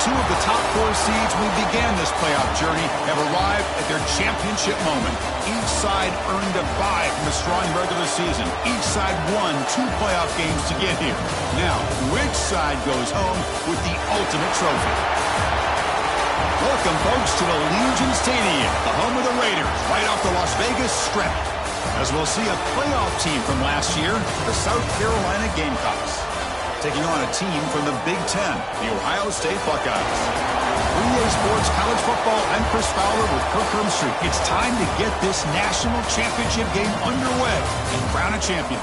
Two of the top 4 seeds when we began this playoff journey have arrived at their championship moment. Each side earned a bye from a strong regular season. Each side won 2 playoff games to get here. Now, which side goes home with the ultimate trophy? Welcome, folks, to Allegiant Stadium, the home of the Raiders, right off the Las Vegas Strip. As we'll see a playoff team from last year, the South Carolina Gamecocks, taking on a team from the Big Ten, the Ohio State Buckeyes. 3A Sports College Football, I'm Chris Fowler with Kirk Herbstreit. It's time to get this national championship game underway and crown a champion.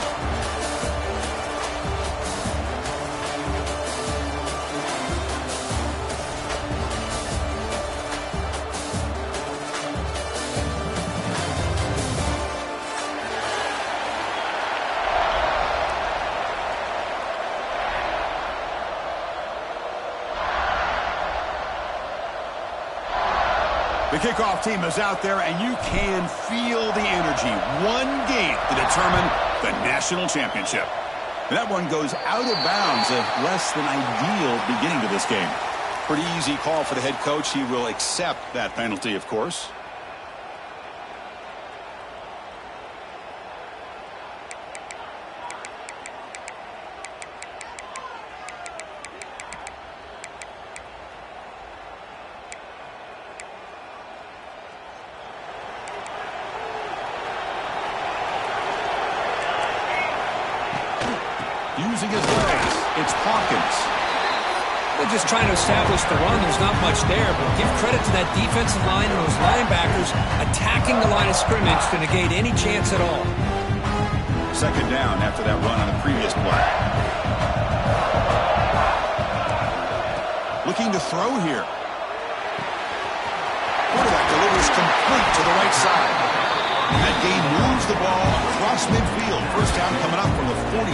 The kickoff team is out there, and you can feel the energy. One game to determine the national championship. And that one goes out of bounds. A less than ideal beginning to this game. Pretty easy call for the head coach. He will accept that penalty, of course. Using his legs, it's Hawkins. They're just trying to establish the run. There's not much there, but give credit to that defensive line and those linebackers attacking the line of scrimmage to negate any chance at all. Second down after that run on the previous play. Looking to throw here. Quarterback delivers complete to the right side. And that gain moves the ball across midfield. First down coming up from the 46.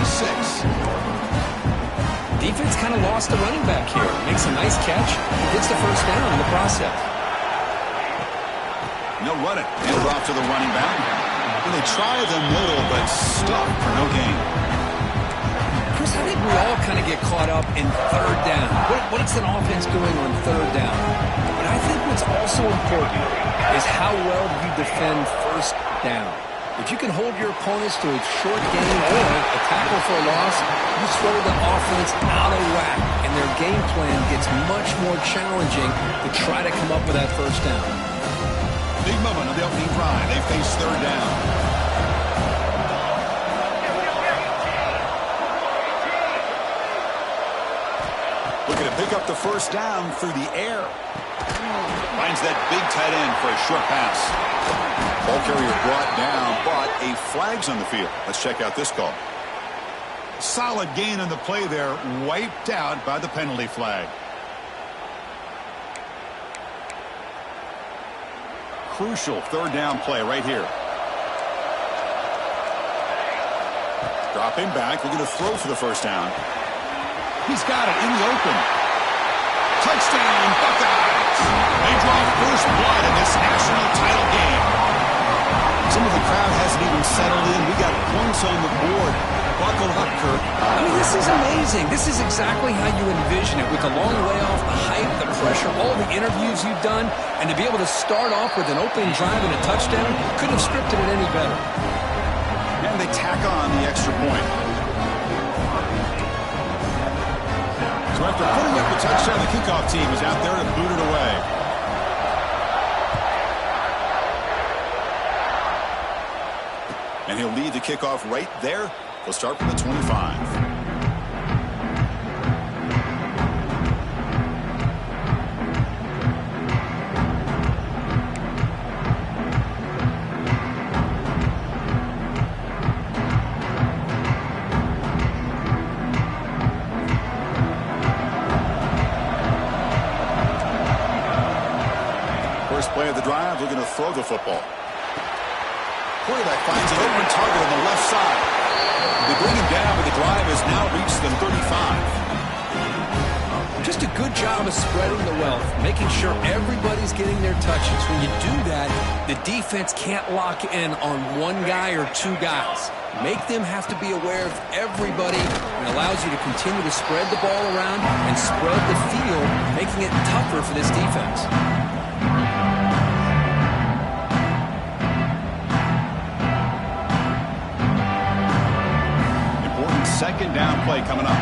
Defense kind of lost the running back here. Makes a nice catch and gets the first down in the process. And they'll run it. Hand it off to the running back. And they try the middle, but stuck for no gain. Chris, I think we all kind of get caught up in third down. What's an offense doing on third down? But I think what's also important is how well do you defend first down. If you can hold your opponents to a short gain or a tackle for a loss, you throw the offense out of whack, and their game plan gets much more challenging to try to come up with that first down. Big moment of the opening drive. They face third down. Looking to pick up the first down through the air. Finds that big tight end for a short pass. Ball carrier brought down, but a flag's on the field. Let's check out this call. Solid gain on the play there, wiped out by the penalty flag. Crucial third down play right here. Dropping back, looking to throw for the first down. He's got it in the open. Touchdown, Buckeyes! They draw first blood in this national title game. Some of the crowd hasn't even settled in. We got points on the board. Buckle up, Kirk. I mean, this is amazing. This is exactly how you envision it, with the long layoff, the hype, the pressure, all the interviews you've done, and to be able to start off with an opening drive and a touchdown, couldn't have scripted it any better. And they tack on the extra point. So after putting up the touchdown, the kickoff team is out there to boot it away. And he'll lead the kickoff right there. He'll start from the 25. First play of the drive, looking to throw the football. Quarterback finds an open target on the left side. They bring him down, but the drive has now reached the 35. Just a good job of spreading the wealth, making sure everybody's getting their touches. When you do that, the defense can't lock in on one guy or two guys. make them have to be aware of everybody, and allows you to continue to spread the ball around and spread the field, making it tougher for this defense. Important second down play coming up.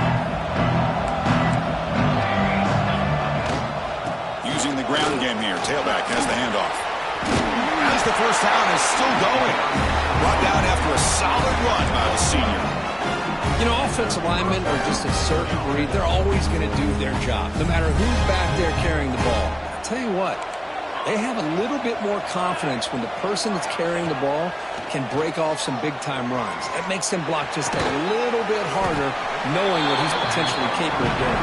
Using the ground game here. Tailback has the handoff. As the first down is still going. Brought down after a solid run by the senior. You know, offensive linemen are just a certain breed. They're always going to do their job, no matter who's back there carrying the ball. I'll tell you what, they have a little bit more confidence when the person that's carrying the ball can break off some big-time runs. That makes them block just a little bit harder, knowing what he's potentially capable of doing.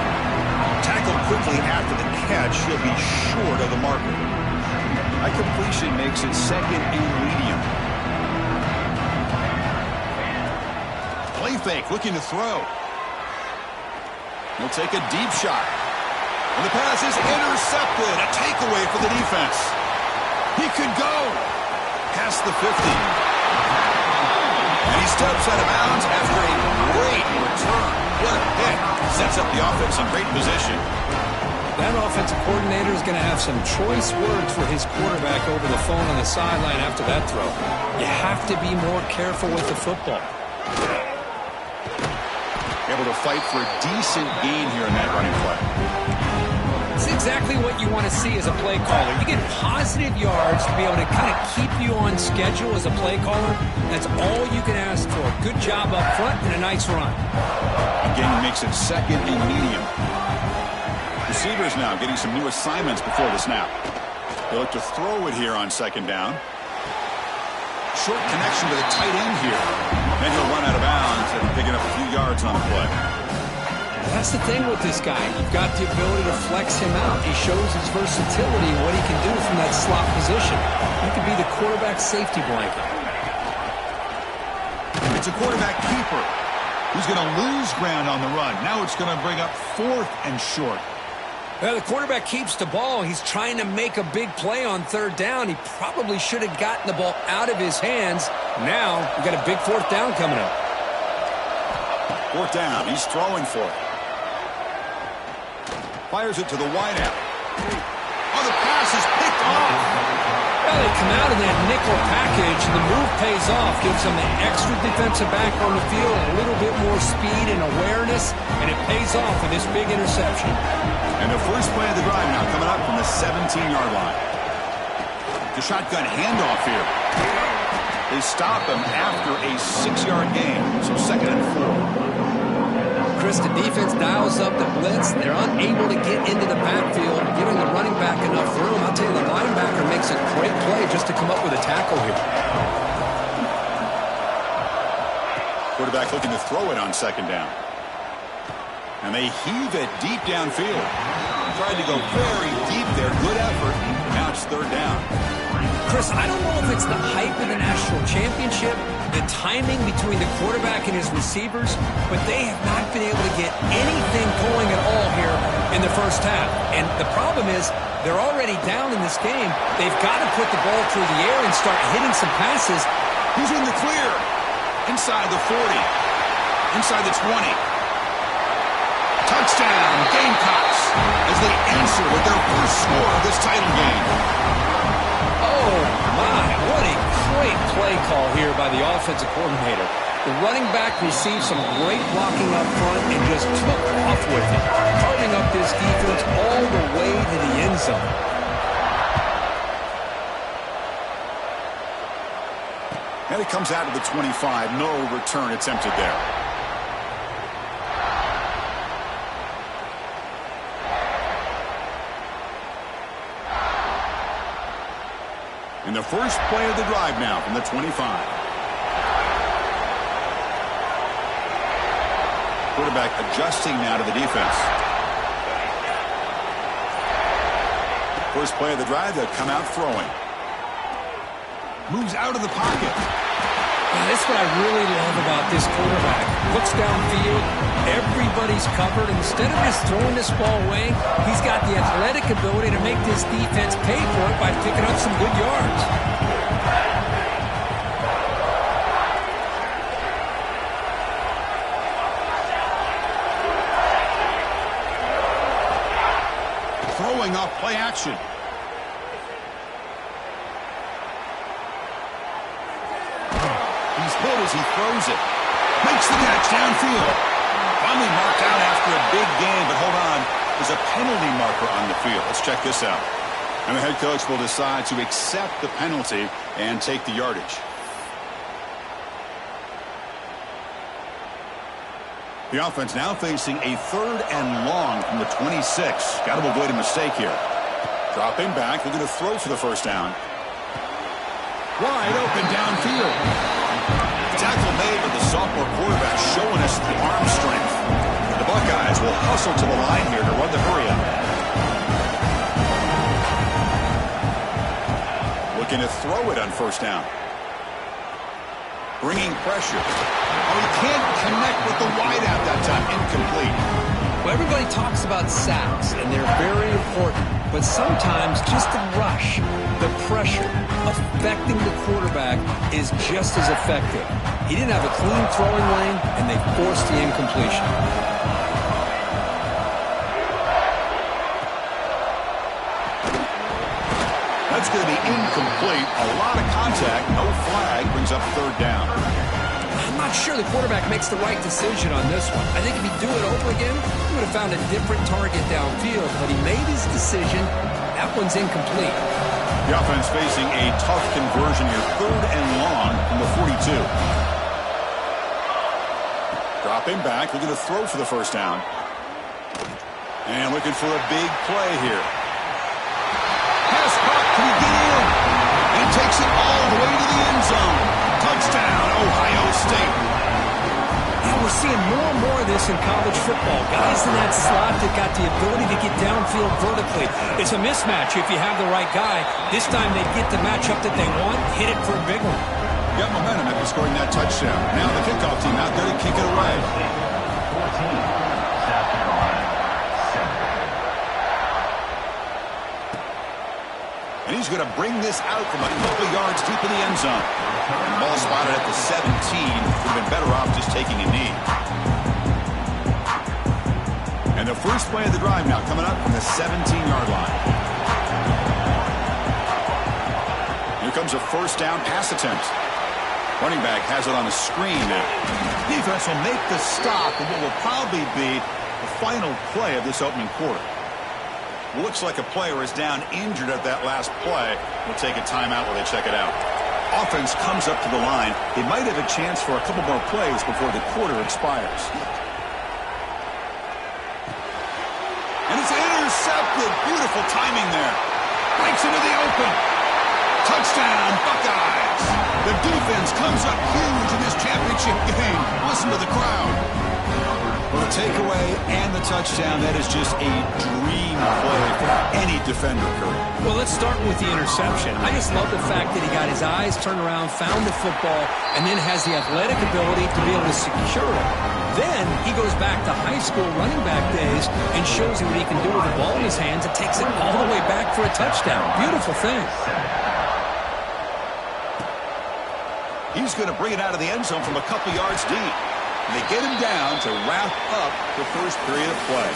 Tackled quickly after the catch, he'll be short of the marker. A completion makes it second and medium. Play fake, looking to throw. He'll take a deep shot. And the pass is intercepted. A takeaway for the defense. He could go past the 50. And he steps out of bounds after a great return. What a hit. Sets up the offense in great position. That offensive coordinator is going to have some choice words for his quarterback over the phone on the sideline after that throw. You have to be more careful with the football. Able to fight for a decent gain here in that running play. It's exactly what you want to see as a play caller. You get positive yards to be able to kind of keep you on schedule as a play caller. That's all you can ask for. Good job up front and a nice run. Again, he makes it second and medium. Receivers now getting some new assignments before the snap. They'll look to throw it here on second down. Short connection to the tight end here. Then he'll run out of bounds and picking up a few yards on the play. That's the thing with this guy. You've got the ability to flex him out. He shows his versatility and what he can do from that slot position. He could be the quarterback safety blanket. It's a quarterback keeper who's going to lose ground on the run. Now it's going to bring up 4th and short. Well, the quarterback keeps the ball. He's trying to make a big play on third down. He probably should have gotten the ball out of his hands. Now, we've got a big 4th down coming up. 4th down. He's throwing for it. Fires it to the wideout. Oh, the pass is picked off. Well, they come out in that nickel package, and the move pays off. Gives them an extra defensive back on the field, a little bit more speed and awareness, and it pays off with this big interception. And the first play of the drive now coming up from the 17-yard line. The shotgun handoff here. They stop him after a 6-yard gain, so 2nd and 4. Chris, the defense dials up the blitz. They're unable to get into the backfield, giving the running back enough room. I'll tell you, the linebacker makes a great play just to come up with a tackle here. Quarterback looking to throw it on second down. And they heave it deep downfield. Tried to go very deep there. Good effort. Now it's 3rd down. Chris, I don't know if it's the hype of the national championship, the timing between the quarterback and his receivers, but they have not been able to get anything going at all here in the first half. And the problem is they're already down in this game. They've got to put the ball through the air and start hitting some passes. Who's in the clear? Inside the 40. Inside the 20. Touchdown, Gamecocks, as they answer with their first score of this title game. Oh, my, what a great play call here by the offensive coordinator. The running back received some great blocking up front and just took off with it, carving up this defense all the way to the end zone. And it comes out to the 25. No return attempted there. In the first play of the drive now from the 25. Quarterback adjusting now to the defense. First play of the drive, they'll come out throwing. Moves out of the pocket. And that's what I really love about this quarterback. Looks downfield, everybody's covered. Instead of just throwing this ball away, he's got the athletic ability to make this defense pay for it by picking up some good yards. Play action. He's hit as he throws it. Makes the catch downfield. Finally marked out after a big gain, but hold on. There's a penalty marker on the field. Let's check this out. And the head coach will decide to accept the penalty and take the yardage. The offense now facing a 3rd and long from the 26. Got to avoid a mistake here. Dropping back. They're going to throw for the first down. Wide open downfield. Tackle made with the sophomore quarterback showing us the arm strength. The Buckeyes will hustle to the line here to run the hurry-up. Looking to throw it on first down. Bringing pressure. Oh, he can't connect with the wideout that time. Incomplete. Well, everybody talks about sacks, and they're very important. But sometimes just the rush, the pressure, affecting the quarterback is just as effective. He didn't have a clean throwing lane, and they forced the incompletion. That's going to be incomplete. A lot of contact. No flag. Brings up 3rd down. I'm not sure the quarterback makes the right decision on this one. I think if he'd do it over again, he would have found a different target downfield. But he made his decision. That one's incomplete. The offense facing a tough conversion here. 3rd and long from the 42. Dropping back. Looking to throw for the first down. And looking for a big play here. Pass caught. Can he get in? And takes it all the way to the end zone. Touchdown, Ohio State. Yeah, we're seeing more and more of this in college football. Guys in that slot that got the ability to get downfield vertically. It's a mismatch if you have the right guy. This time they get the matchup that they want, hit it for a big one. Got momentum after scoring that touchdown. Now the kickoff team out there to kick it away. And he's going to bring this out from a couple yards deep in the end zone. The ball spotted at the 17. Would have been better off just taking a knee. And the first play of the drive now coming up from the 17-yard line. Here comes a first down pass attempt. Running back has it on the screen now. Defense will make the stop in what will probably be the final play of this opening quarter. Looks like a player is down injured at that last play. We'll take a timeout while they check it out. Offense comes up to the line. They might have a chance for a couple more plays before the quarter expires. And it's intercepted. Beautiful timing there. Breaks into the open. Touchdown, Buckeyes. The defense comes up huge in this championship game. Listen to the crowd. Well, the takeaway and the touchdown, that is just a dream play for any defender, Kurt. Well, let's start with the interception. I just love the fact that he got his eyes turned around, found the football, and then has the athletic ability to be able to secure it. Then he goes back to high school running back days and shows you what he can do with the ball in his hands and takes it all the way back for a touchdown. Beautiful thing. He's going to bring it out of the end zone from a couple yards deep. And they get him down to wrap up the first period of play.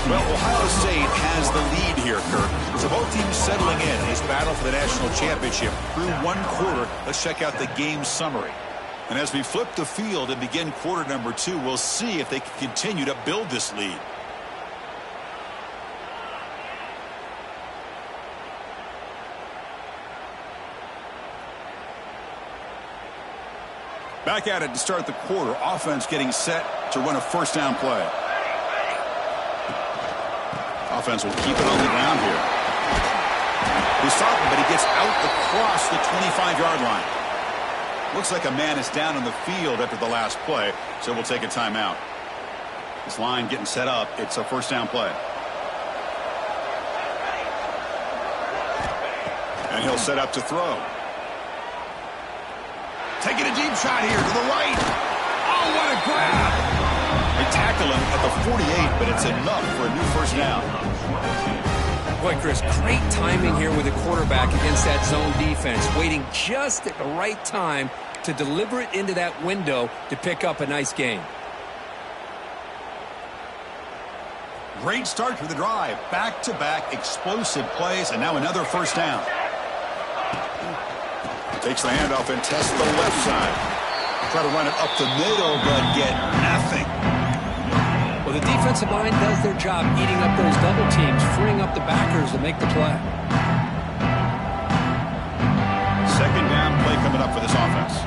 Well, Ohio State has the lead here, Kirk. So both teams settling in this battle for the national championship through one quarter. Let's check out the game summary. And as we flip the field and begin quarter number 2, we'll see if they can continue to build this lead. Back at it to start the quarter. Offense getting set to run a first down play. Offense will keep it on the ground here. He's stopping, but he gets out across the 25-yard line. Looks like a man is down on the field after the last play, so we'll take a timeout. This line getting set up. It's a first down play. And he'll set up to throw. Taking a deep shot here to the right. Oh, what a grab. They tackle him at the 48, but it's enough for a new first down. Boy, Chris, great timing here with the quarterback against that zone defense, waiting just at the right time to deliver it into that window to pick up a nice gain. Great start to the drive. Back-to-back explosive plays, and now another first down. Takes the handoff and tests the left side. Try to run it up the middle, but get nothing. Well, the defensive line does their job eating up those double teams, freeing up the backers to make the play. Second down play coming up for this offense.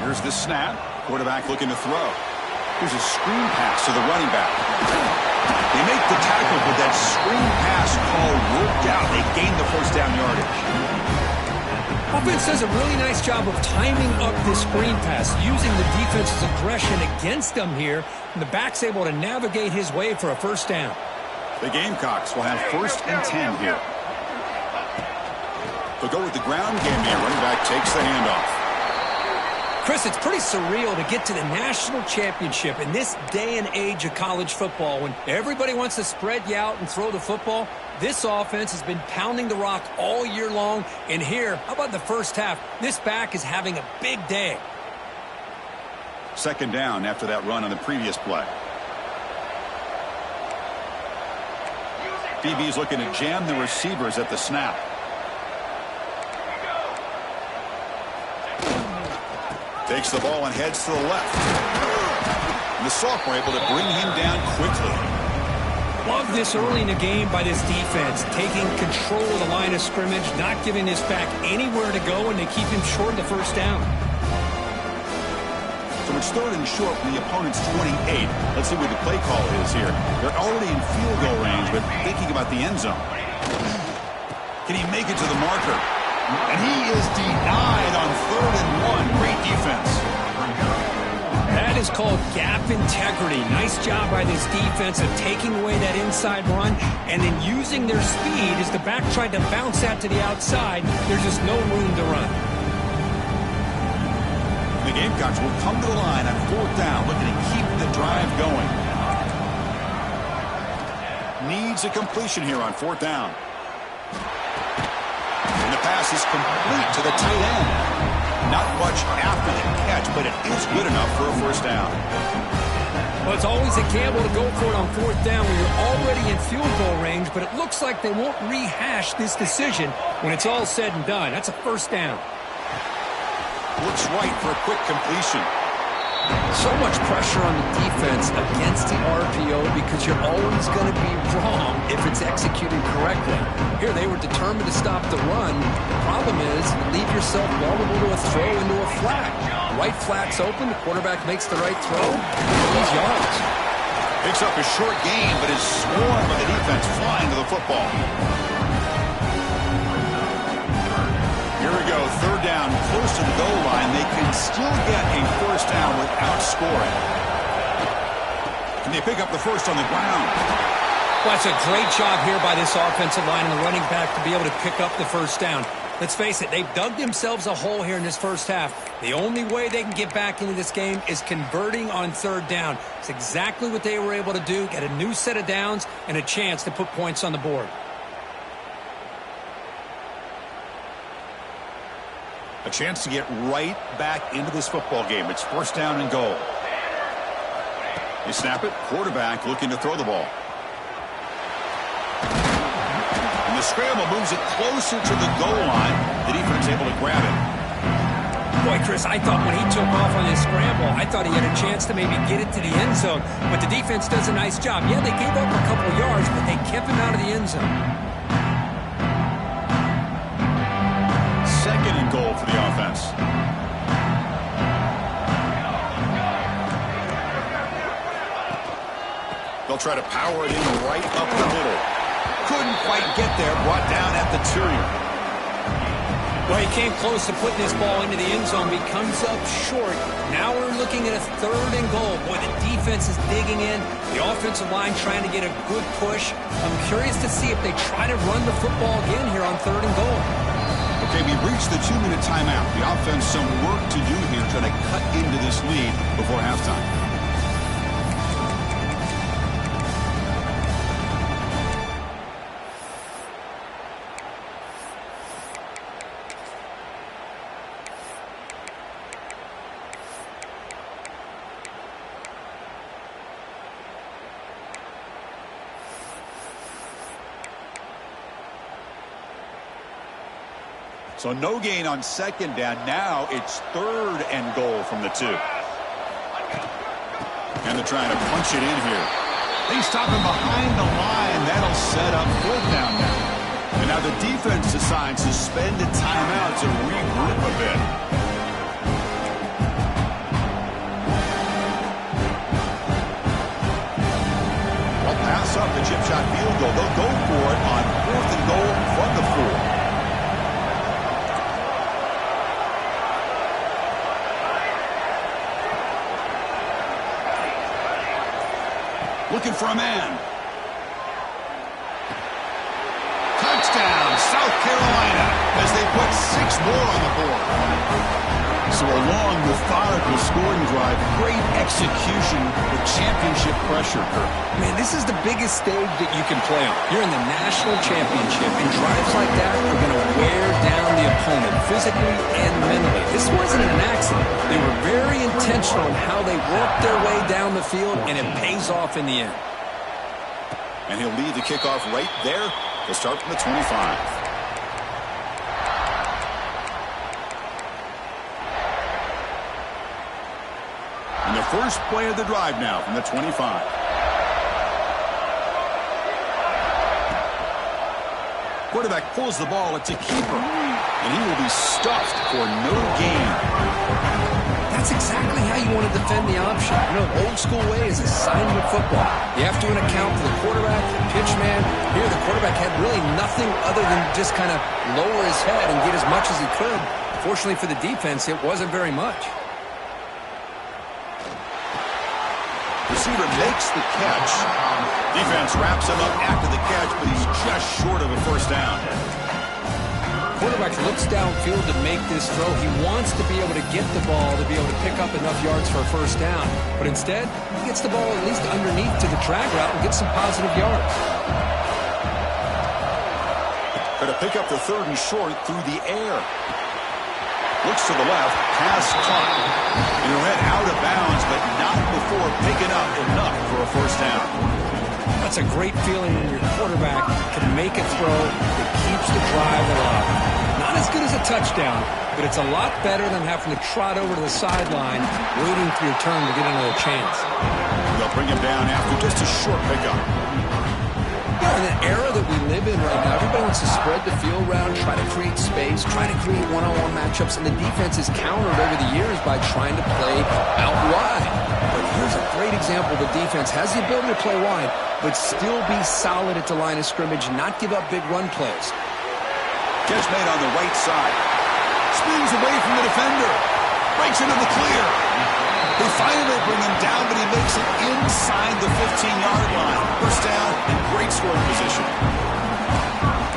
Here's the snap. Quarterback looking to throw. Here's a screen pass to the running back. They make the tackle, but that screen pass call worked out. They gained the first down yardage. Offense does a really nice job of timing up this screen pass, using the defense's aggression against them here, and the back's able to navigate his way for a first down. The Gamecocks will have 1st and 10 here. They'll go with the ground game here. Running back takes the handoff. Chris, it's pretty surreal to get to the national championship in this day and age of college football when everybody wants to spread you out and throw the football. This offense has been pounding the rock all year long. And here, how about the first half? This back is having a big day. Second down after that run on the previous play. DB's looking to jam the receivers at the snap. Takes the ball and heads to the left. And the sophomore able to bring him down quickly. Love this early in the game by this defense, taking control of the line of scrimmage, not giving this back anywhere to go, and they keep him short of the first down. So it's 3rd and short from the opponent's 28. Let's see what the play call is here. They're already in field goal range, but thinking about the end zone. Can he make it to the marker? And he is denied on 3rd and 1. Great defense. That is called gap integrity. Nice job by this defense of taking away that inside run and then using their speed as the back tried to bounce that to the outside. There's just no room to run. The Gamecocks will come to the line on 4th down, looking to keep the drive going. Needs a completion here on 4th down. And the pass is complete to the tight end. Not much after the catch, but it is good enough for a first down. Well, it's always a gamble to go for it on 4th down when you're already in field goal range, but it looks like they won't rehash this decision when it's all said and done. That's a first down. Looks right for a quick completion. So much pressure on the defense against the RPO because you're always going to be wrong if it's executed correctly. Here they were determined to stop the run. The problem is you leave yourself vulnerable to a throw into a flat. The right flat's open, the quarterback makes the right throw, he's yards. Picks up a short gain, but is swarmed by the defense flying to the football. Here we go, 3rd down, close to the goal line. They can still get a first down without scoring. Can they pick up the first on the ground? Well, that's a great job here by this offensive line and the running back to be able to pick up the first down. Let's face it, they've dug themselves a hole here in this first half. The only way they can get back into this game is converting on 3rd down. It's exactly what they were able to do, get a new set of downs and a chance to put points on the board. A chance to get right back into this football game. It's 1st down and goal. They snap it. Quarterback looking to throw the ball. And the scramble moves it closer to the goal line. The defense able to grab it. Boy, Chris, I thought when he took off on his scramble, I thought he had a chance to maybe get it to the end zone. But the defense does a nice job. Yeah, they gave up a couple yards, but they kept him out of the end zone. 2nd and goal for the offense. They'll try to power it in right up the middle. Couldn't quite get there. Brought down at the Terrier. Well, he came close to putting this ball into the end zone, but he comes up short. Now we're looking at a 3rd and goal. Boy, the defense is digging in. The offensive line trying to get a good push. I'm curious to see if they try to run the football again here on 3rd and goal. Okay, we've reached the 2-minute timeout. The offense some work to do here, trying to cut into this lead before halftime. So no gain on second down. Now it's 3rd and goal from the 2. And they're trying to punch it in here. They stop him behind the line. That'll set up 4th down now. And now the defense decides to spend a timeout to regroup a bit. Well, pass up the chip shot field goal. They'll go for it on 4th and goal from the 4. Looking for a man. Touchdown, South Carolina, as they put 6 more on the board. So a long, methodical scoring drive. Great execution with championship pressure, Kirk. Man, this is the biggest stage that you can play on. You're in the national championship, and drives like that are going to wear down the opponent physically and mentally. This wasn't an accident. They were very intentional in how they worked their way down the field, and it pays off in the end. And he'll lead the kickoff right there. They'll start from the 25. And the first play of the drive now from the 25. Quarterback pulls the ball. It's a keeper. And he will be stuffed for no gain. That's exactly how you want to defend the option. You know, old school way is assignment football. You have to account for the quarterback, the pitch man. Here, the quarterback had really nothing other than just kind of lower his head and get as much as he could. Fortunately for the defense, it wasn't very much. Receiver makes the catch. Defense wraps him up after the catch, but he's just short of a 1st down. Quarterback looks downfield to make this throw. He wants to be able to get the ball to be able to pick up enough yards for a 1st down. But instead, he gets the ball at least underneath to the drag route and gets some positive yards. Going to pick up the 3rd and short through the air. Looks to the left, pass caught. And he'll head out of bounds, but not before picking up enough for a 1st down. That's a great feeling when your quarterback can make a throw that keeps the drive alive. Not as good as a touchdown, but it's a lot better than having to trot over to the sideline, waiting for your turn to get another chance. They'll bring him down after just a short pickup. You know, in the era that we live in right now, everybody wants to spread the field around, try to create space, try to create one-on-one matchups, and the defense is countered over the years by trying to play out wide. But here's a great example. The defense has the ability to play wide, but still be solid at the line of scrimmage, not give up big run plays. Catch made on the right side. Spins away from the defender. Breaks into the clear. They finally bring him down, but he makes it inside the 15-yard line. 1st down and great scoring position.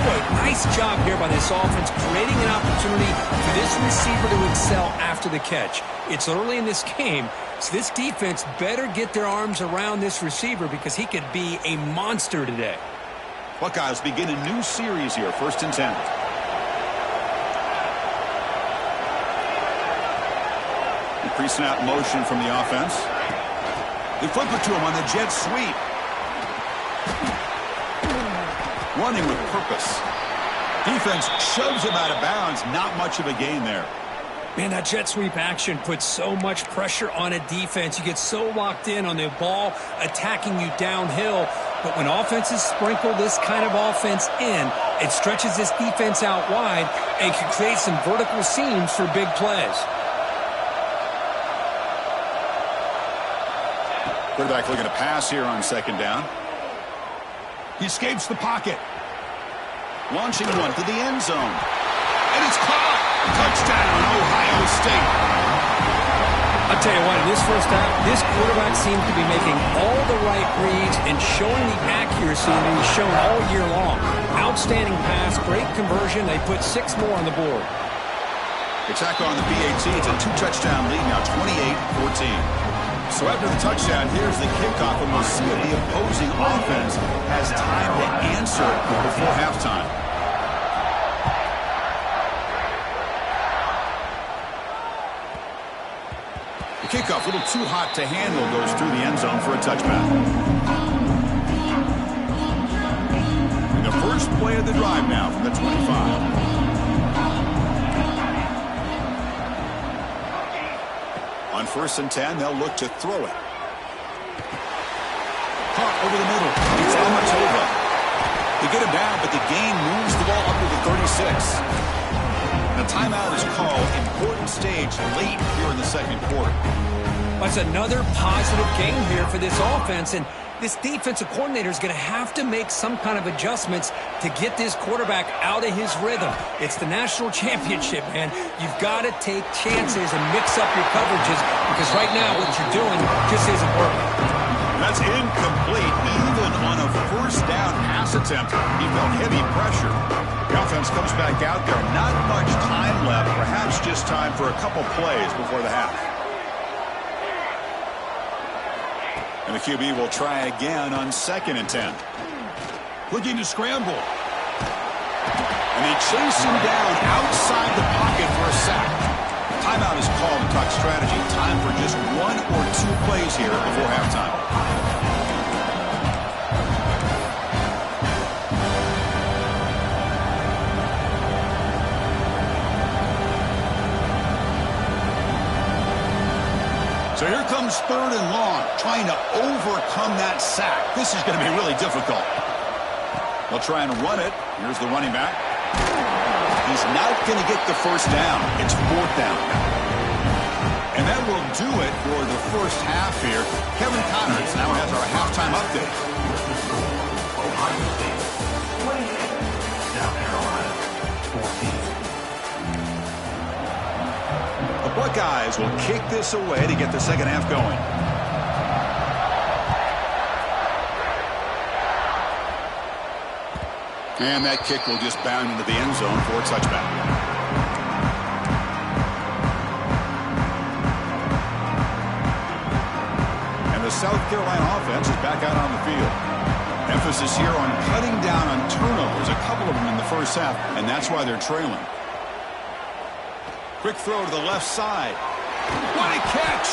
Boy, nice job here by this offense, creating an opportunity for this receiver to excel after the catch. It's early in this game, so this defense better get their arms around this receiver because he could be a monster today. Buckeyes begin a new series here, 1st and 10. Pre-snap motion from the offense. They flip it to him on the jet sweep. Running with purpose. Defense shoves him out of bounds. Not much of a gain there. Man, that jet sweep action puts so much pressure on a defense. You get so locked in on the ball attacking you downhill. But when offenses sprinkle this kind of offense in, it stretches this defense out wide and can create some vertical seams for big plays. Quarterback looking to pass here on 2nd down. He escapes the pocket. Launching one to the end zone. And it's caught. Touchdown, Ohio State. I'll tell you what, in this 1st half, this quarterback seems to be making all the right reads and showing the accuracy that he's shown all year long. Outstanding pass, great conversion. They put 6 more on the board. Attack on the PAT. It's a 2-touchdown lead now, 28-14. So after the touchdown, here's the kickoff, and we'll see if the opposing offense has time to answer before halftime. The kickoff, a little too hot to handle, goes through the end zone for a touchback. And the first play of the drive now from the 25. 1st and 10. They'll look to throw it. Caught over the middle. It's Ncaa26. They get him down, but the gain moves the ball up to the 36. And a timeout is called. Important stage late here in the 2nd quarter. That's another positive game here for this offense, and this defensive coordinator is going to have to make some kind of adjustments to get this quarterback out of his rhythm. It's the national championship, man. You've got to take chances and mix up your coverages because right now what you're doing just isn't working. That's incomplete. Even on a 1st down pass attempt, he felt heavy pressure. The offense comes back out there. Not much time left. Perhaps just time for a couple plays before the half. And the QB will try again on 2nd and 10. Looking to scramble. And they chase him down outside the pocket for a sack. Timeout is called to talk strategy. Time for just 1 or 2 plays here before halftime. So here comes 3rd and long, trying to overcome that sack. This is going to be really difficult. They'll try and run it. Here's the running back. He's not going to get the 1st down. It's 4th down. And that will do it for the 1st half here. Kevin Connors now has our halftime update. Ohio State 28, South Carolina 14. The Buckeyes will kick this away to get the 2nd half going. And that kick will just bound into the end zone for a touchback. And the South Carolina offense is back out on the field. Emphasis here on cutting down on turnovers, a couple of them in the 1st half, and that's why they're trailing. Quick throw to the left side. What a catch!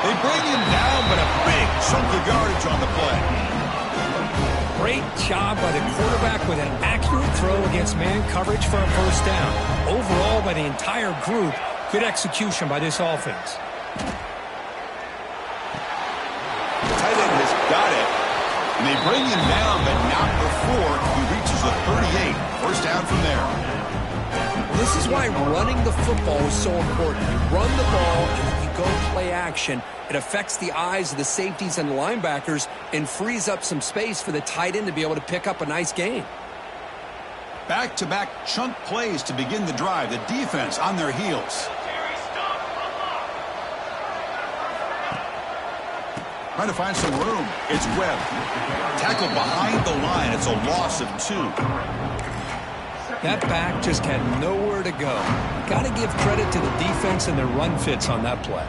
They bring him down, but a big chunk of yardage on the play. Great job by the quarterback with an accurate throw against man coverage for a 1st down. Overall, by the entire group, good execution by this offense. The tight end has got it, and they bring him down, but not before he reaches the 38. 1st down from there. This is why running the football is so important. You run the ball and then you go play action. It affects the eyes of the safeties and the linebackers and frees up some space for the tight end to be able to pick up a nice gain. Back-to-back chunk plays to begin the drive. The defense on their heels. Trying to find some room. It's Webb. Tackled behind the line. It's a loss of 2. That back just had nowhere to go. Got to give credit to the defense and their run fits on that play.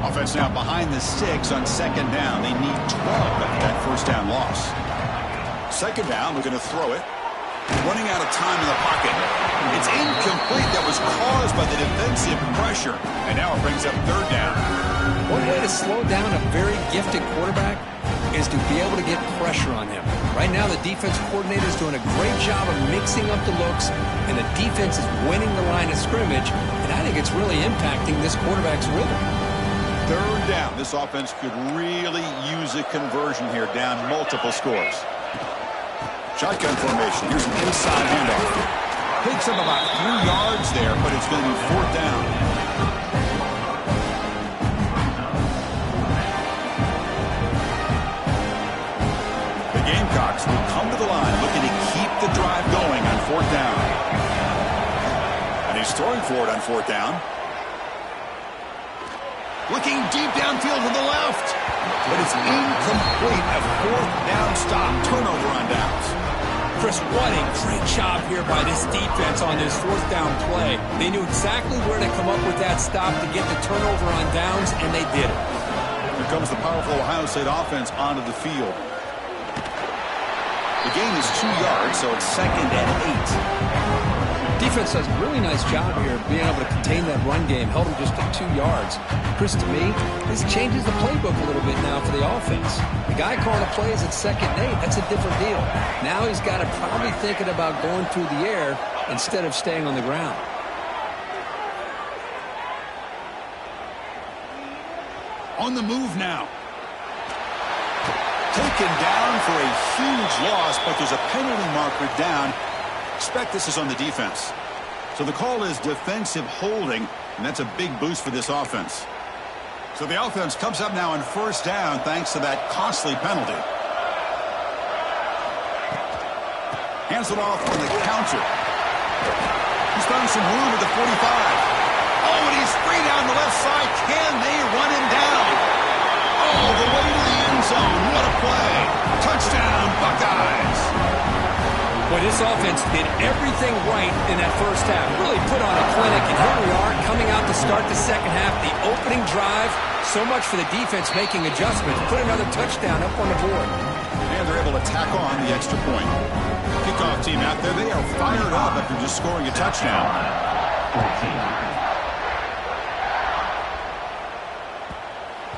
Offense now behind the 6 on 2nd down. They need 12 after that 1st down loss. 2nd down, we're going to throw it. Running out of time in the pocket. It's incomplete. That was caused by the defensive pressure. And now it brings up 3rd down. One way to slow down a very gifted quarterback is to be able to get pressure on him. Right now, the defense coordinator is doing a great job of mixing up the looks, and the defense is winning the line of scrimmage, and I think it's really impacting this quarterback's rhythm. 3rd down. This offense could really use a conversion here, down multiple scores. Shotgun formation. Here's an inside handoff. Picks up about 3 yards there, but it's going to be 4th down. Gamecocks will come to the line looking to keep the drive going on 4th down. And he's throwing for it on 4th down. Looking deep downfield to the left. But it's incomplete. A 4th down stop. Turnover on downs. Chris, what a great job here by this defense on this 4th down play. They knew exactly where to come up with that stop to get the turnover on downs, and they did it. Here comes the powerful Ohio State offense onto the field. The gain is 2 yards, so it's 2nd and 8. Defense does a really nice job here of being able to contain that run game, held him just at 2 yards. Chris, to me, this changes the playbook a little bit now for the offense. The guy calling the plays at 2nd and 8, that's a different deal. Now he's got to probably thinking about going through the air instead of staying on the ground. On the move now. Taken down for a huge loss, but there's a penalty marker down. Expect this is on the defense. So the call is defensive holding, and that's a big boost for this offense. So the offense comes up now on first down thanks to that costly penalty. Hands it off on the counter. He's found some room at the 45. Oh, and he's free down the left side. Can they run him down? Oh, the way to the end zone. What a play. Touchdown, Buckeyes. Boy, this offense did everything right in that first half. Really put on a clinic, and here we are coming out to start the second half. The opening drive, so much for the defense making adjustments. Put another touchdown up on the board. And they're able to tack on the extra point. Kickoff team out there, they are fired up after just scoring a touchdown.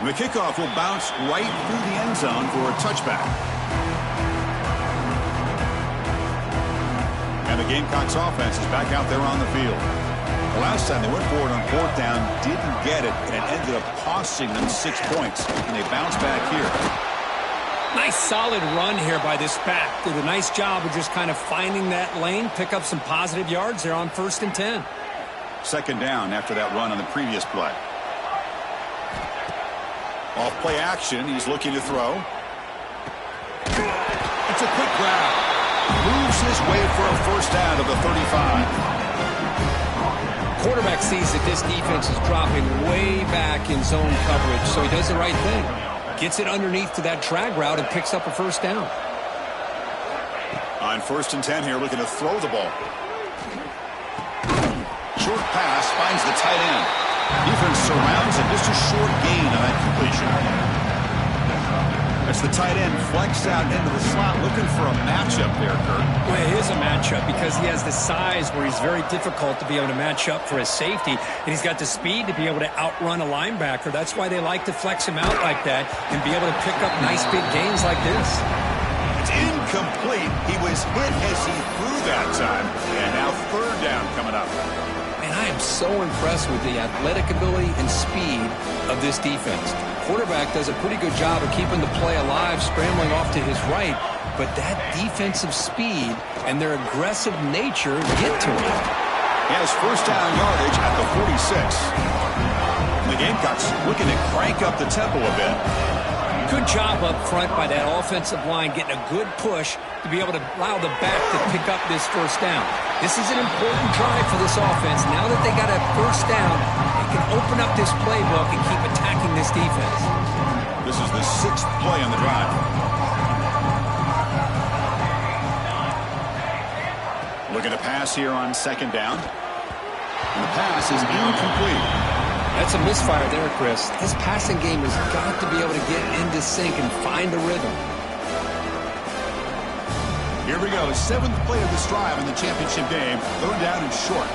The kickoff will bounce right through the end zone for a touchback. And the Gamecocks offense is back out there on the field. The last time they went forward on fourth down, didn't get it, and it ended up costing them 6 points. And they bounce back here. Nice solid run here by this back. Did a nice job of just kind of finding that lane, pick up some positive yards there on 1st and 10. Second down after that run on the previous play. Off play action, he's looking to throw. It's a quick grab. Moves his way for a first down to the 35. Quarterback sees that this defense is dropping way back in zone coverage, so he does the right thing. Gets it underneath to that drag route and picks up a first down. On 1st and 10 here, looking to throw the ball. Short pass finds the tight end. Defense surrounds it. Just a short gain on that completion. That's the tight end flexed out into the slot, looking for a matchup there, Kurt. Well, it is a matchup because he has the size where he's very difficult to be able to match up for his safety, and he's got the speed to be able to outrun a linebacker. That's why they like to flex him out like that and be able to pick up nice big gains like this. It's incomplete. He was hit as he threw that time, and now third down coming up. And I am so impressed with the athletic ability and speed of this defense. Quarterback does a pretty good job of keeping the play alive, scrambling off to his right, but that defensive speed and their aggressive nature get to him. He has first down yardage at the 46. The Gamecocks looking to crank up the tempo a bit. Good job up front by that offensive line, getting a good push to be able to allow the back to pick up this first down. This is an important drive for this offense. Now that they got a first down, they can open up this playbook and keep attacking this defense. This is the 6th play on the drive. Looking to pass here on second down. And the pass is incomplete. That's a misfire there, Chris. This passing game has got to be able to get into sync and find a rhythm. Here we go. 7th play of this drive in the championship game. Third down and short.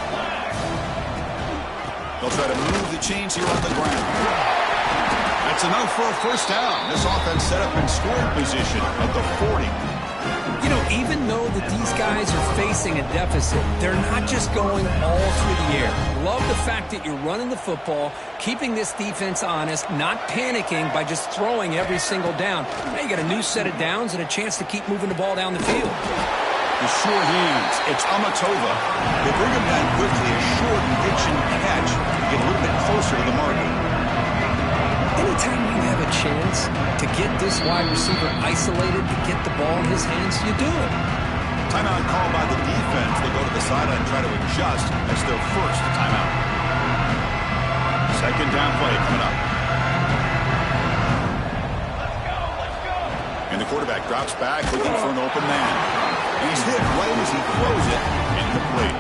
They'll try to move the chains here on the ground. That's enough for a first down. This offense set up in scoring position at the 40. You know, even though that these guys are facing a deficit, they're not just going all through the air. Love the fact that you're running the football, keeping this defense honest, not panicking by just throwing every single down. Now you got a new set of downs and a chance to keep moving the ball down the field. The short hands. It's Amatova. They bring him down quickly. A short pitch and catch to get a little bit closer to the marker. Anytime you have a chance to get this wide receiver isolated, to get the ball in his hands, you do it. Timeout call by the defense. They go to the sideline and try to adjust. That's their first timeout. Second down play coming up. And the quarterback drops back looking for an open man. He's hit right as he throws it. Incomplete.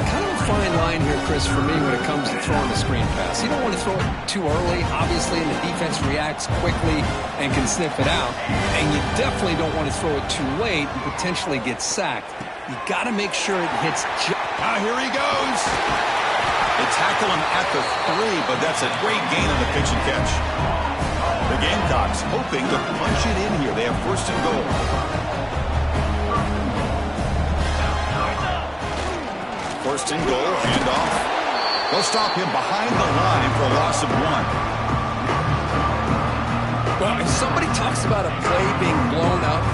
Kind of a fine line here, Chris, for me when it comes to throwing a screen pass. You don't want to throw it too early, obviously, and the defense reacts quickly and can sniff it out. And you definitely don't want to throw it too late and potentially get sacked. You got to make sure it hits. Here he goes. They tackle him at the 3, but that's a great gain on the pitch and catch. The Gamecocks hoping to punch it in here. They have first and goal. First and goal, handoff. They'll stop him behind the line for a loss of 1. Well, if somebody talks about a play being blown up,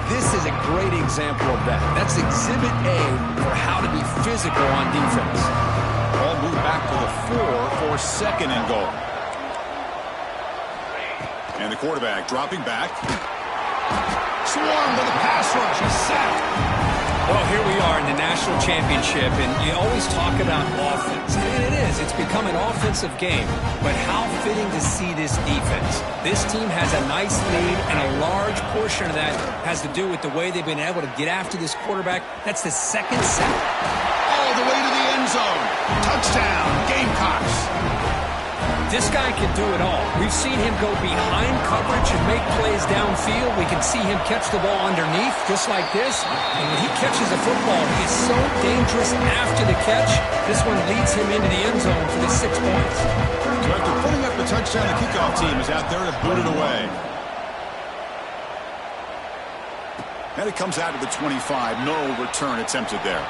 this is a great example of that. That's Exhibit A for how to be physical on defense. Ball moved back to the 4 for second and goal. And the quarterback dropping back. Swarmed with a pass rush. A sack. Well, here we are in the national championship, and you always talk about offense. And it is. It's become an offensive game. But how fitting to see this defense. This team has a nice lead, and a large portion of that has to do with the way they've been able to get after this quarterback. That's the second sack. All the way to the end zone. Touchdown, Gamecocks. This guy can do it all. We've seen him go behind coverage and make plays downfield. We can see him catch the ball underneath, just like this. And when he catches a football, he's so dangerous after the catch. This one leads him into the end zone for the 6 points. So after putting up the touchdown, the kickoff team is out there to boot it away. And it comes out to the 25. No return attempted there.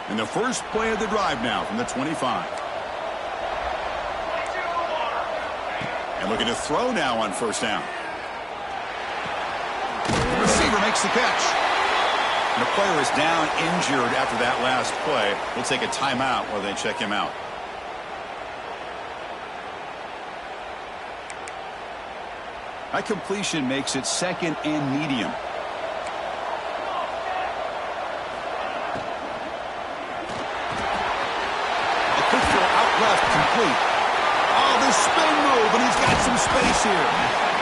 And the first play of the drive now from the 25. And looking to throw now on first down. The receiver makes the catch. And the player is down injured after that last play. We'll take a timeout while they check him out. That completion makes it second and medium. Left complete. Oh, the spin move, and he's got some space here.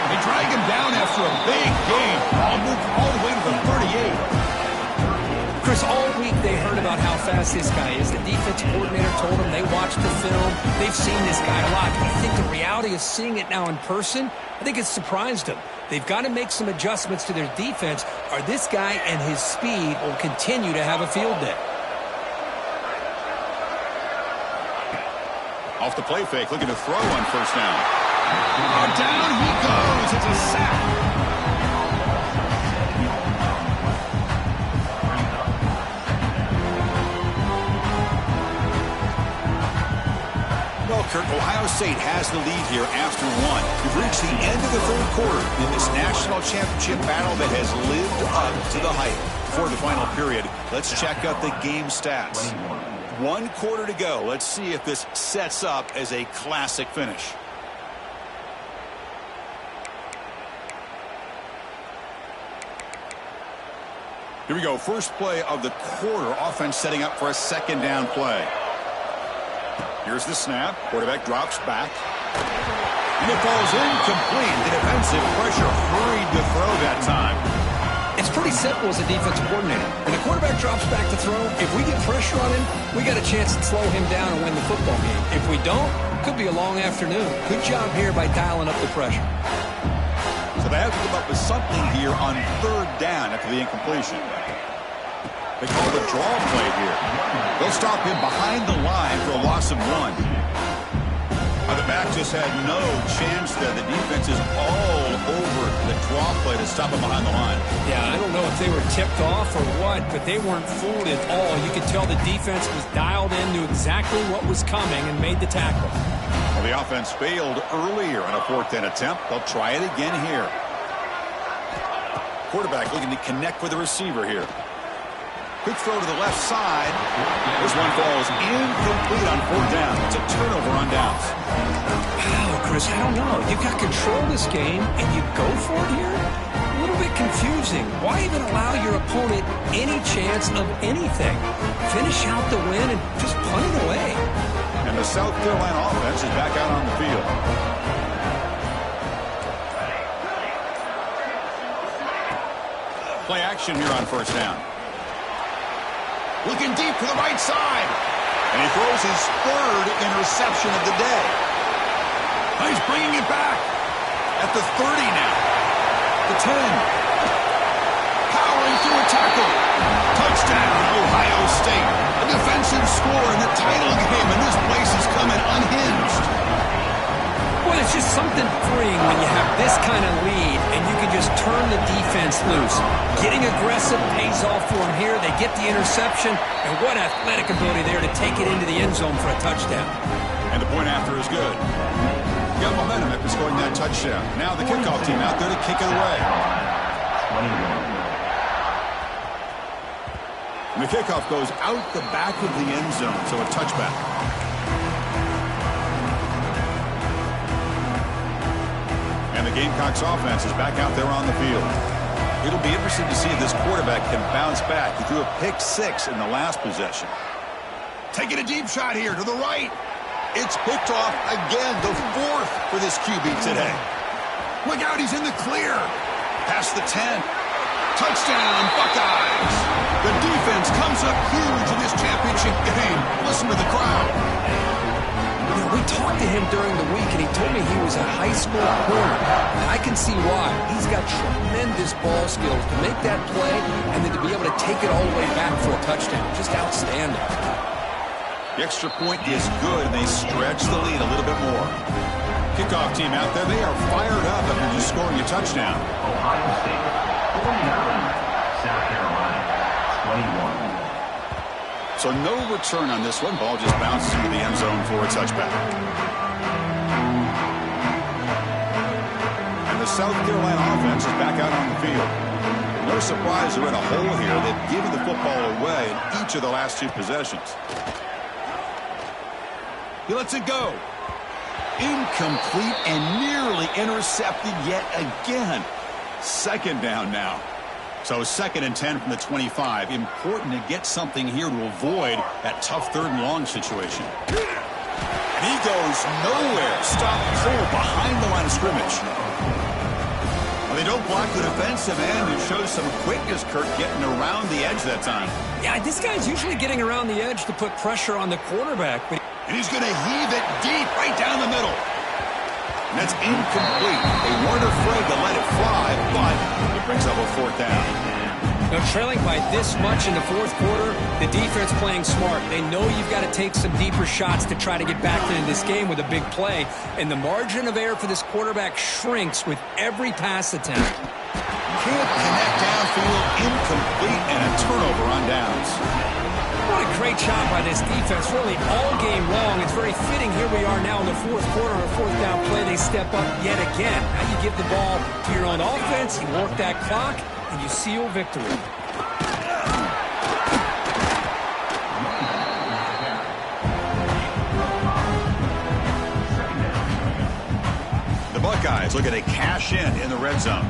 They drag him down after a big game. Ball moved all the way to the 38. Chris, all week they heard about how fast this guy is. The defense coordinator told them they watched the film. They've seen this guy a lot. But I think the reality of seeing it now in person, I think it's surprised them. They've got to make some adjustments to their defense, or this guy and his speed will continue to have a field day. Off the play fake, looking to throw on first down. Oh, down he goes. It's a sack. Well, Kurt, Ohio State has the lead here after one. We've reached the end of the third quarter in this national championship battle that has lived up to the hype. Before the final period, let's check out the game stats. 1 quarter to go. Let's see if this sets up as a classic finish. Here we go. First play of the quarter. Offense setting up for a second down play. Here's the snap. Quarterback drops back. And it falls incomplete. The defensive pressure hurried to throw that time. It's pretty simple as a defensive coordinator. When the quarterback drops back to throw, if we get pressure on him, we got a chance to slow him down and win the football game. If we don't, it could be a long afternoon. Good job here by dialing up the pressure. So they have to come up with something here on third down after the incompletion. They call the draw play here. They'll stop him behind the line for a loss of 1. The back just had no chance there. The defense is all over the draw play to stop him behind the line. Yeah, I don't know if they were tipped off or what, but they weren't fooled at all. You could tell the defense was dialed in, knew exactly what was coming, and made the tackle. Well, the offense failed earlier on a 4th down attempt. They'll try it again here. Quarterback looking to connect with the receiver here. Quick throw to the left side. This one falls incomplete on 4th down. It's a turnover on downs. Wow, Chris, I don't know. You've got control of this game, and you go for it here? A little bit confusing. Why even allow your opponent any chance of anything? Finish out the win and just punt it away. And the South Carolina offense is back out on the field. Play action here on first down. Looking deep to the right side. And he throws his 3rd interception of the day. He's bringing it back. At the 30 now. The 10. Powering through a tackle. Touchdown, Ohio State. A defensive score in the title game, and this place is coming unhinged. Well, it's just something freeing when you have this kind of lead and you can just turn the defense loose. Getting aggressive pays off for them here. They get the interception, and what athletic ability there to take it into the end zone for a touchdown. And the point after is good. Got momentum after scoring that touchdown. Now the kickoff team out there to kick it away. 21. And the kickoff goes out the back of the end zone, so a touchback. And the Gamecocks offense is back out there on the field. It'll be interesting to see if this quarterback can bounce back. He threw a pick 6 in the last possession. Taking a deep shot here to the right. It's picked off again, the 4th for this QB today. Look out, he's in the clear. Past the 10. Touchdown, Buckeyes. The defense comes up huge in this championship game. Listen to the crowd. You know, we talked to him during the week, and he told me he was a high school corner. And I can see why. He's got tremendous ball skills to make that play and then to be able to take it all the way back for a touchdown. Just outstanding. The extra point is good, and they stretch the lead a little bit more. Kickoff team out there, they are fired up after just scoring a touchdown. Ohio State 49, South Carolina 21. So no return on this one. Ball just bounces into the end zone for a touchback. And the South Carolina offense is back out on the field. No surprise they're in a hole here. They've given the football away in each of the last 2 possessions. He lets it go. Incomplete and nearly intercepted yet again. Second down now. So 2nd and 10 from the 25. Important to get something here to avoid that tough 3rd and long situation. And he goes nowhere. Stop cold behind the line of scrimmage. Well, they don't block the defensive end. It shows some quickness, Kirk, getting around the edge that time. Yeah, this guy's usually getting around the edge to put pressure on the quarterback, but And he's going to heave it deep right down the middle. And that's incomplete. They weren't afraid to let it fly, but it brings up a 4th down. Now, trailing by this much in the 4th quarter, the defense playing smart. They know you've got to take some deeper shots to try to get back into this game with a big play. And the margin of error for this quarterback shrinks with every pass attempt. Can't connect downfield, incomplete, and a turnover on downs. What a great job by this defense, really all game long. It's very fitting here we are now in the 4th quarter, a 4th down play. They step up yet again. Now you give the ball to your own offense, you work that clock, and you seal victory. The Buckeyes looking to cash in the red zone.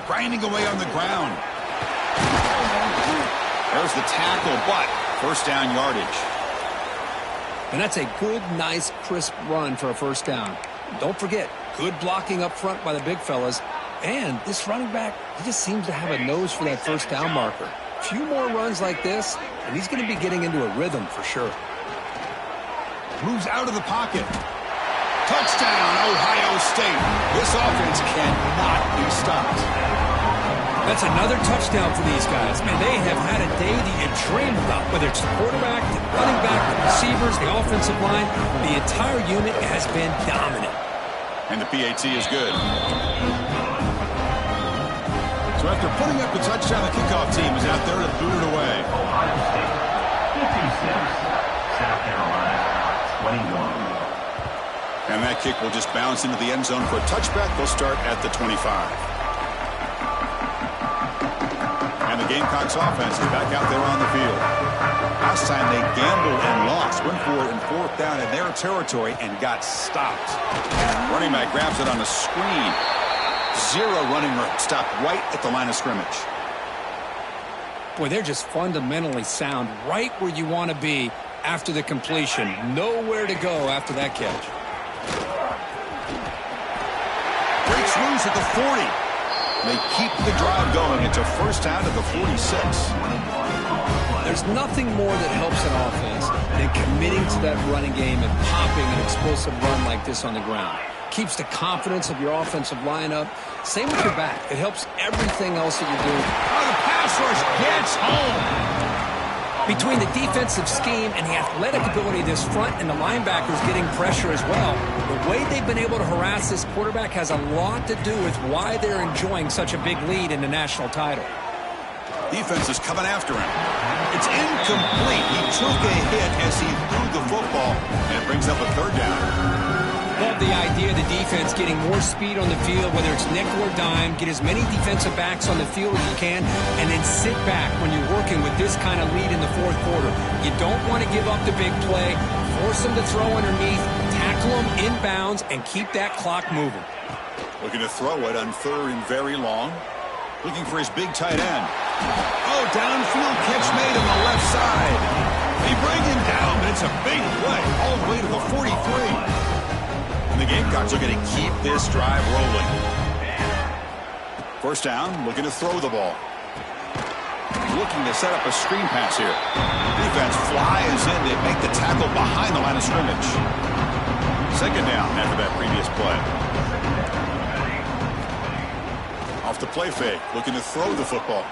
Grinding away on the ground. There's the tackle, but 1st down yardage. And that's a good, nice, crisp run for a 1st down. Don't forget, good blocking up front by the big fellas. And this running back, he just seems to have a nose for that 1st down marker. A few more runs like this, and he's going to be getting into a rhythm for sure. Moves out of the pocket. Touchdown, Ohio State. This offense cannot be stopped. That's another touchdown for these guys. Man, they have had a day that you dream about, whether it's the quarterback, the running back, the receivers, the offensive line. The entire unit has been dominant. And the PAT is good. So after putting up the touchdown, the kickoff team is out there to boot it away. Ohio State 56, South Carolina 21. And that kick will just bounce into the end zone for a touchback. They'll start at the 25. And the Gamecocks offense is back out there on the field. Last time they gambled and lost. Went for it in 4th down in their territory and got stopped. Running back grabs it on the screen. 0 running room. Stopped right at the line of scrimmage. Boy, they're just fundamentally sound right where you want to be after the completion. Nowhere to go after that catch. Breaks loose at the 40. They keep the drive going. It's a 1st down at the 46. There's nothing more that helps an offense than committing to that running game and popping an explosive run like this on the ground. Keeps the confidence of your offensive lineup. Same with your back. It helps everything else that you're doing. Oh, the pass rush gets home. Between the defensive scheme and the athletic ability of this front and the linebackers getting pressure as well, the way they've been able to harass this quarterback has a lot to do with why they're enjoying such a big lead in the national title. Defense is coming after him. It's incomplete. He took a hit as he threw the football, and it brings up a third down. Love the idea of the defense getting more speed on the field, whether it's nickel or dime. Get as many defensive backs on the field as you can, and then sit back when you're working with this kind of lead in the fourth quarter. You don't want to give up the big play. Force them to throw underneath, tackle them inbounds, and keep that clock moving. Looking to throw it on third and very long. Looking for his big tight end. Oh, downfield catch made on the left side. They bring him down, but it's a big play all the way to the 43. The Gamecocks are going to keep this drive rolling. First down, looking to throw the ball. Looking to set up a screen pass here. Defense flies in to make the tackle behind the line of scrimmage. Second down after that previous play. Off the play fake, looking to throw the football.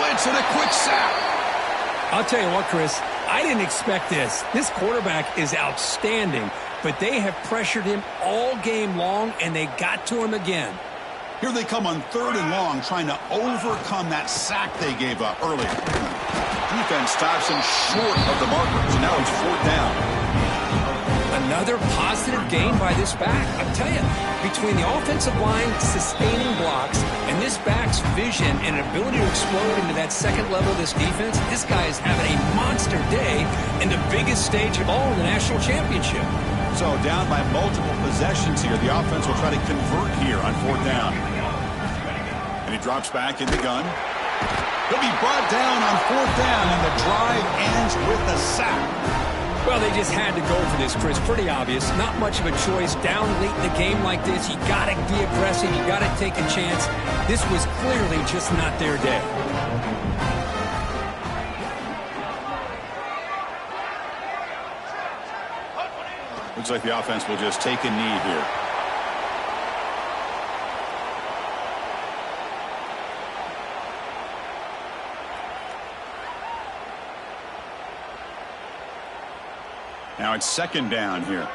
Blitz and a quick sack. I'll tell you what, Chris, I didn't expect this. This quarterback is outstanding, but they have pressured him all game long, and they got to him again. Here they come on third and long, trying to overcome that sack they gave up earlier. Defense stops him short of the marker, so now it's fourth down. Another positive gain by this back. I tell you, between the offensive line sustaining blocks and this back's vision and ability to explode into that second level of this defense, this guy is having a monster day in the biggest stage of all, the national championship. So down by multiple possessions here, the offense will try to convert here on fourth down. And he drops back in the gun. He'll be brought down on fourth down, and the drive ends with a sack. Well, they just had to go for this, Chris. Pretty obvious. Not much of a choice. Down late in the game like this, you got to be aggressive. You got to take a chance. This was clearly just not their day. Looks like the offense will just take a knee here. Now it's second down here.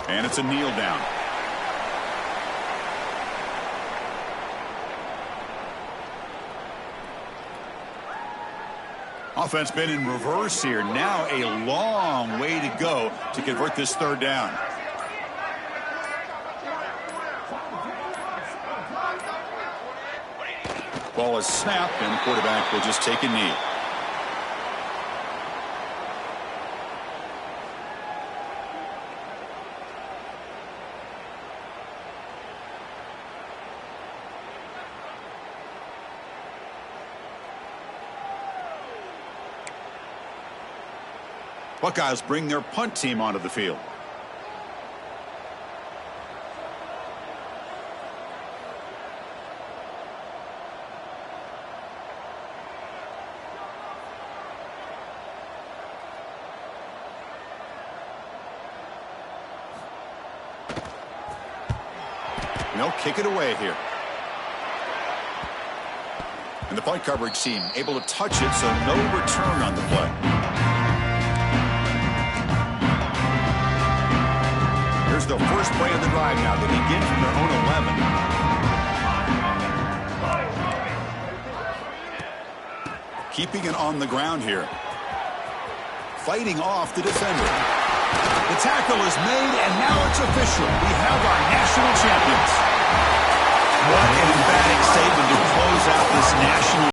And it's a kneel down. Offense been in reverse here. Now a long way to go to convert this third down. Ball is snapped, and the quarterback will just take a knee. Buckeyes bring their punt team onto the field. They'll kick it away here. And the punt coverage team able to touch it, so no return on the play. Here's the first play of the drive now. They begin from their own 11. Keeping it on the ground here. Fighting off the defender. The tackle is made, and now it's official. We have our national champions.